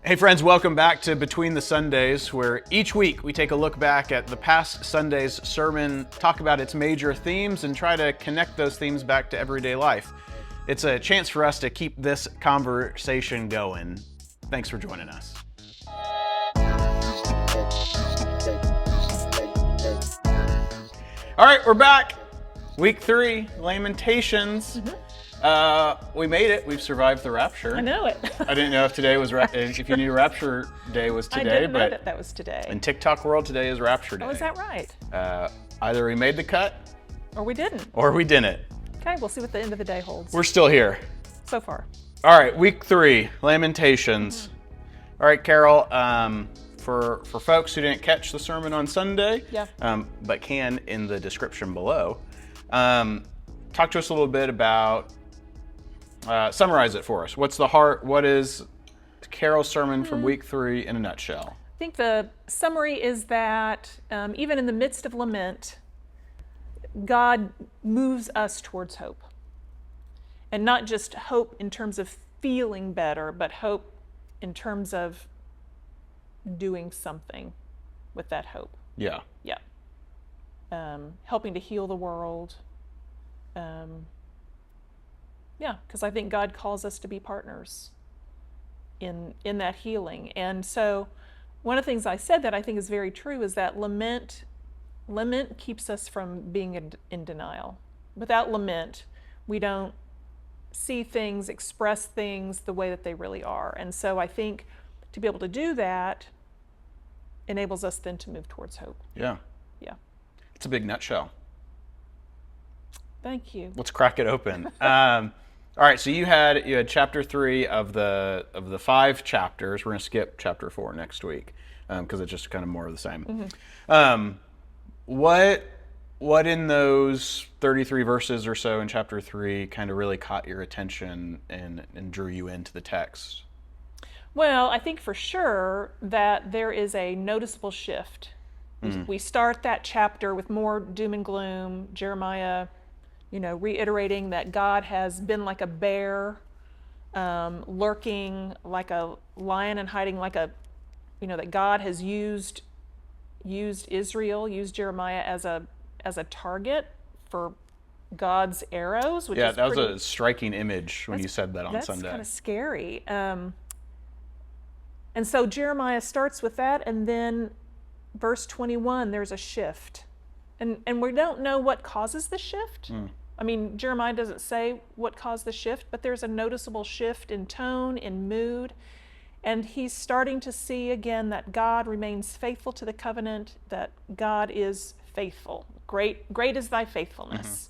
Hey friends, welcome back to Between the Sundays, where each week we take a look back at the past Sunday's sermon, talk about its major themes, and try to connect those themes back to everyday life. It's a chance for us to keep this conversation going. Thanks for joining us. All right, we're back. Week 3, Lamentations. We made it. We've survived the rapture. I know it. I didn't know if today was if you knew Rapture Day was today, I didn't know that was today. In TikTok world, today is Rapture Day. Oh, is that right? Either we made the cut, or we didn't. Or we didn't. Okay, we'll see what the end of the day holds. We're still here. So far. All right, week 3, Lamentations. All right, Carol. For folks who didn't catch the sermon on Sunday, but can in the description below, talk to us a little bit about. Summarize it for us. What's the heart? What is Carol's sermon from week 3 in a nutshell? I think the summary is that even in the midst of lament, God moves us towards hope. And not just hope in terms of feeling better, but hope in terms of doing something with that hope. Yeah. Yeah. Helping to heal the world. Yeah, because I think God calls us to be partners in that healing. And so one of the things I said that I think is very true is that lament keeps us from being in denial. Without lament, we don't see things, express things the way that they really are. And so I think to be able to do that enables us then to move towards hope. Yeah. Yeah. It's a big nutshell. Thank you. Let's crack it open. All right, so you had chapter 3 of the 5 chapters. We're going to skip chapter 4 next week because it's just kind of more of the same. What in those 33 verses or so in chapter 3 kind of really caught your attention and drew you into the text? Well, I think for sure that there is a noticeable shift. We start that chapter with more doom and gloom. Jeremiah, reiterating that God has been like a bear, lurking like a lion and hiding like that God has used Israel, used Jeremiah as a target for God's arrows. Which that was a striking image when you said that on Sunday. That's kind of scary. And so Jeremiah starts with that, and then verse 21, there's a shift. And we don't know what causes the shift. I mean, Jeremiah doesn't say what caused the shift, but there's a noticeable shift in tone, in mood. And he's starting to see again that God remains faithful to the covenant, that God is faithful. Great is thy faithfulness.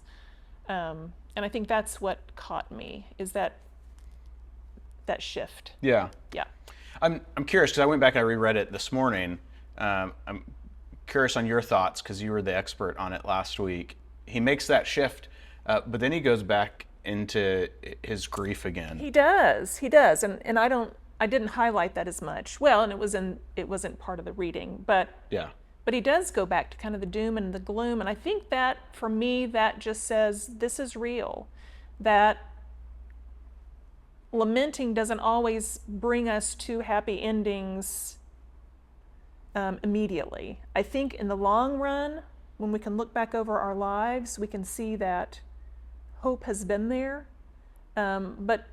And I think that's what caught me, is that shift. Yeah. Yeah. I'm curious because I went back and I reread it this morning. I'm curious on your thoughts because you were the expert on it last week. He makes that shift, but then he goes back into his grief again. He does, and I didn't highlight that as much. Well, and it wasn't part of the reading, but yeah. But he does go back to kind of the doom and the gloom, and I think that for me that just says this is real. That lamenting doesn't always bring us to happy endings immediately. I think in the long run, when we can look back over our lives, we can see that hope has been there, but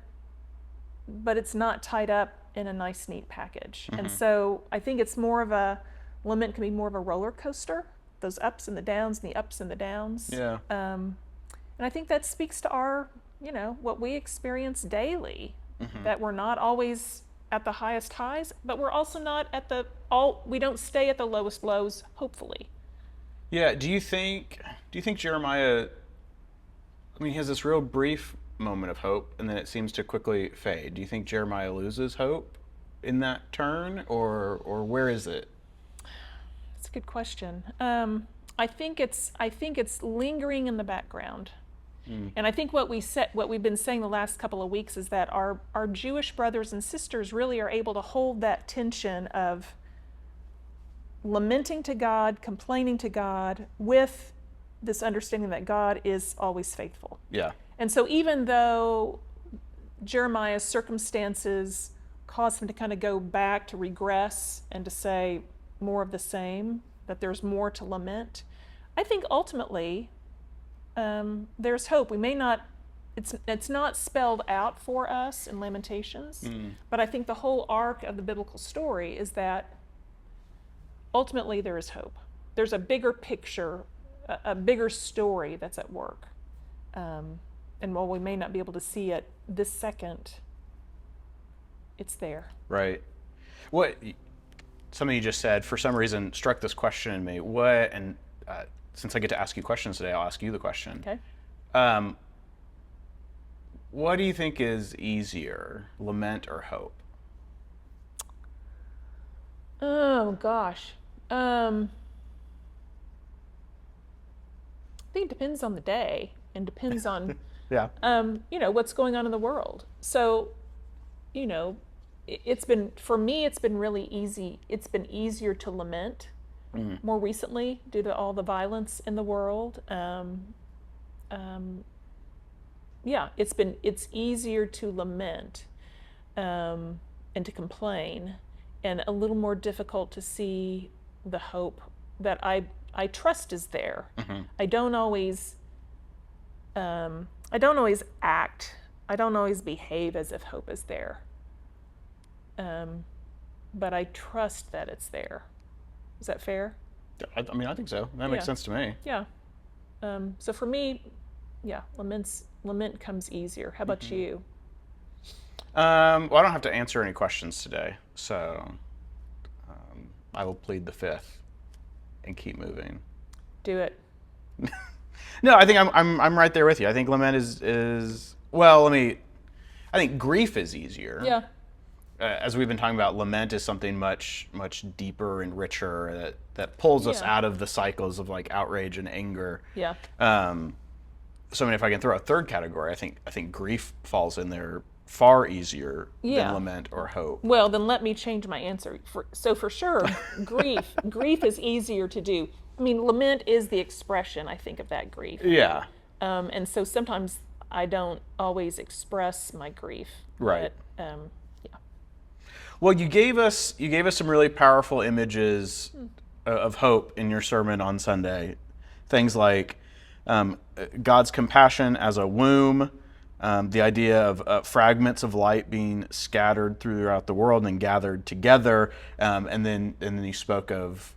it's not tied up in a nice, neat package. And so I think it's more of lament can be more of a roller coaster, those ups and the downs and the ups and the downs. Yeah. And I think that speaks to our, what we experience daily, that we're not always at the highest highs, but we're also not we don't stay at the lowest lows, hopefully. Yeah. Do you think Jeremiah, he has this real brief moment of hope and then it seems to quickly fade. Do you think Jeremiah loses hope in that turn or where is it? That's a good question. I think it's lingering in the background. And I think what we've been saying the last couple of weeks is that our Jewish brothers and sisters really are able to hold that tension of lamenting to God, complaining to God, with this understanding that God is always faithful. Yeah. And so even though Jeremiah's circumstances cause them to kind of go back, to regress, and to say more of the same, that there's more to lament. I think ultimately there's hope. We may not, it's not spelled out for us in Lamentations, but I think the whole arc of the biblical story is that ultimately there is hope. There's a bigger picture, a bigger story that's at work. And while we may not be able to see it this second, it's there. Right. What something you just said, for some reason, struck this question in me. What, and since I get to ask you questions today, I'll ask you the question. Okay. What do you think is easier, lament or hope? Oh, gosh. I think it depends on the day and depends on, Yeah. What's going on in the world. So, it's been, for me, it's been really easy. It's been easier to lament more recently due to all the violence in the world. It's easier to lament and to complain, and a little more difficult to see the hope that I trust is there. Mm-hmm. I don't always act. I don't always behave as if hope is there. But I trust that it's there. Is that fair? I think so. That makes sense to me. Yeah. So for me, lament comes easier. How about you? Well, I don't have to answer any questions today, so I will plead the fifth and keep moving. Do it. No, I think I'm right there with you. I think lament is well. I think grief is easier. Yeah. As we've been talking about, lament is something much deeper and richer that pulls us out of the cycles of like outrage and anger. Yeah. So if I can throw a third category, I think grief falls in there far easier than lament or hope. Well, then let me change my answer. For sure, grief is easier to do. Lament is the expression, I think, of that grief. Yeah. And so sometimes I don't always express my grief. Right. But, Well, you gave us some really powerful images of hope in your sermon on Sunday. Things like God's compassion as a womb, the idea of fragments of light being scattered throughout the world and gathered together, and then you spoke of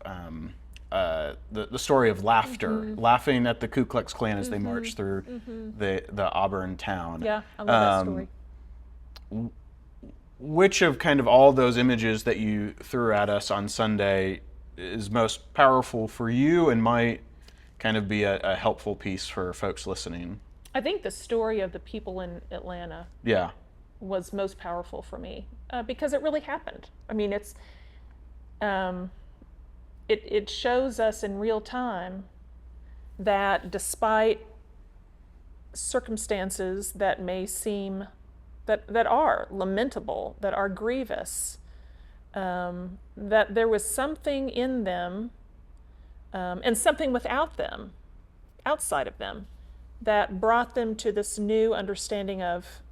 the story of laughter, laughing at the Ku Klux Klan as they marched through the Auburn town. Yeah, I love that story. Which of kind of all those images that you threw at us on Sunday is most powerful for you and might kind of be a helpful piece for folks listening? I think the story of the people in Atlanta was most powerful for me because it really happened. It shows us in real time that despite circumstances that may seem that are lamentable, that are grievous, that there was something in them and something without them, outside of them, that brought them to this new understanding of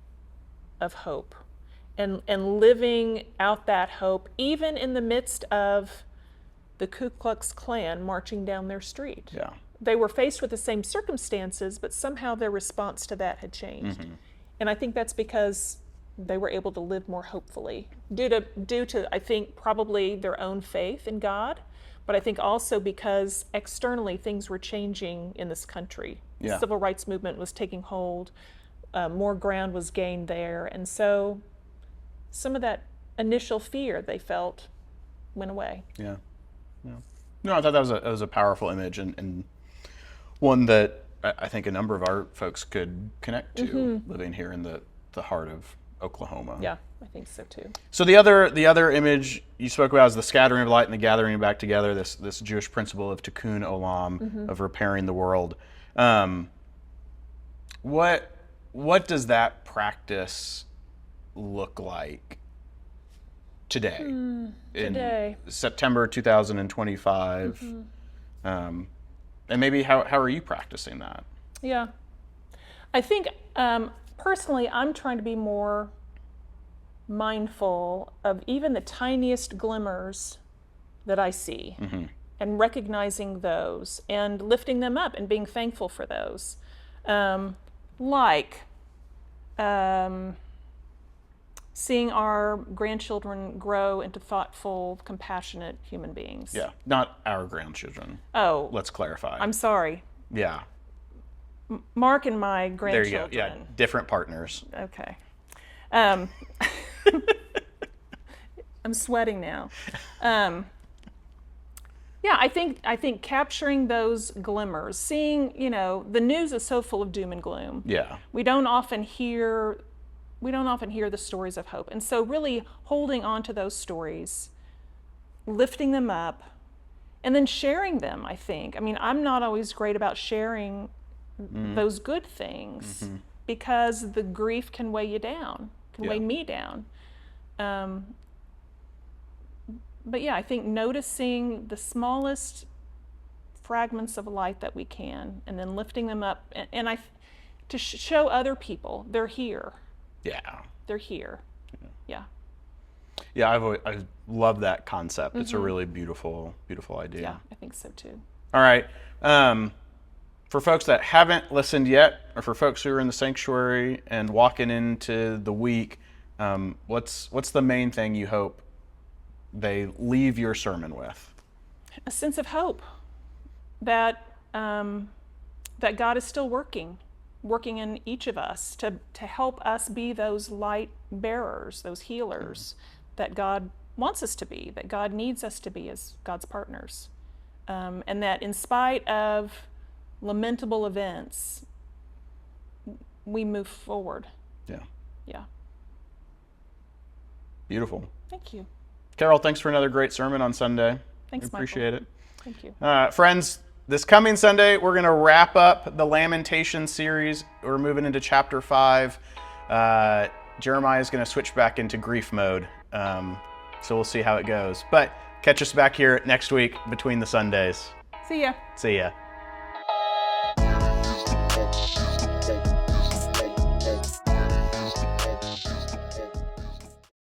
hope and living out that hope, even in the midst of the Ku Klux Klan marching down their street. Yeah. They were faced with the same circumstances, but somehow their response to that had changed. Mm-hmm. And I think that's because they were able to live more hopefully, due to I think probably their own faith in God, but I think also because externally things were changing in this country. Yeah. The civil rights movement was taking hold, more ground was gained there, and so some of that initial fear they felt went away. Yeah. No, I thought that was a powerful image and one that I think a number of our folks could connect to, living here in the heart of Oklahoma. Yeah, I think so too. So the other image you spoke about is the scattering of light and the gathering back together. This Jewish principle of tikkun olam, of repairing the world. What does that practice look like today? Today, in September 2025. And maybe how are you practicing that? Yeah. I think personally I'm trying to be more mindful of even the tiniest glimmers that I see, and recognizing those and lifting them up and being thankful for those. Like seeing our grandchildren grow into thoughtful, compassionate human beings. Yeah, not our grandchildren. Oh. Let's clarify. I'm sorry. Yeah. Mark and my There grandchildren. you go. Yeah, different partners. Okay. I'm sweating now. Yeah, I think capturing those glimmers, seeing, the news is so full of doom and gloom. Yeah. We don't often hear the stories of hope. And so really holding on to those stories, lifting them up, and then sharing them, I think. I mean, I'm not always great about sharing those good things because the grief can weigh you down, weigh me down. But yeah, I think noticing the smallest fragments of light that we can, and then lifting them up, and to show other people they're here. Yeah. They're here. Yeah. Yeah, I love that concept. It's a really beautiful idea. Yeah, I think so too. All right. For folks that haven't listened yet, or for folks who are in the sanctuary and walking into the week, what's the main thing you hope they leave your sermon with? A sense of hope that that God is still working in each of us to help us be those light bearers, those healers that God wants us to be, that God needs us to be as God's partners. And that in spite of lamentable events, we move forward. Yeah. Yeah. Beautiful. Thank you. Carol, thanks for another great sermon on Sunday. Thanks, I appreciate Michael. it. Thank you. Friends, this coming Sunday, we're going to wrap up the Lamentations series. We're moving into chapter 5. Jeremiah is going to switch back into grief mode. So we'll see how it goes. But catch us back here next week between the Sundays. See ya. See ya.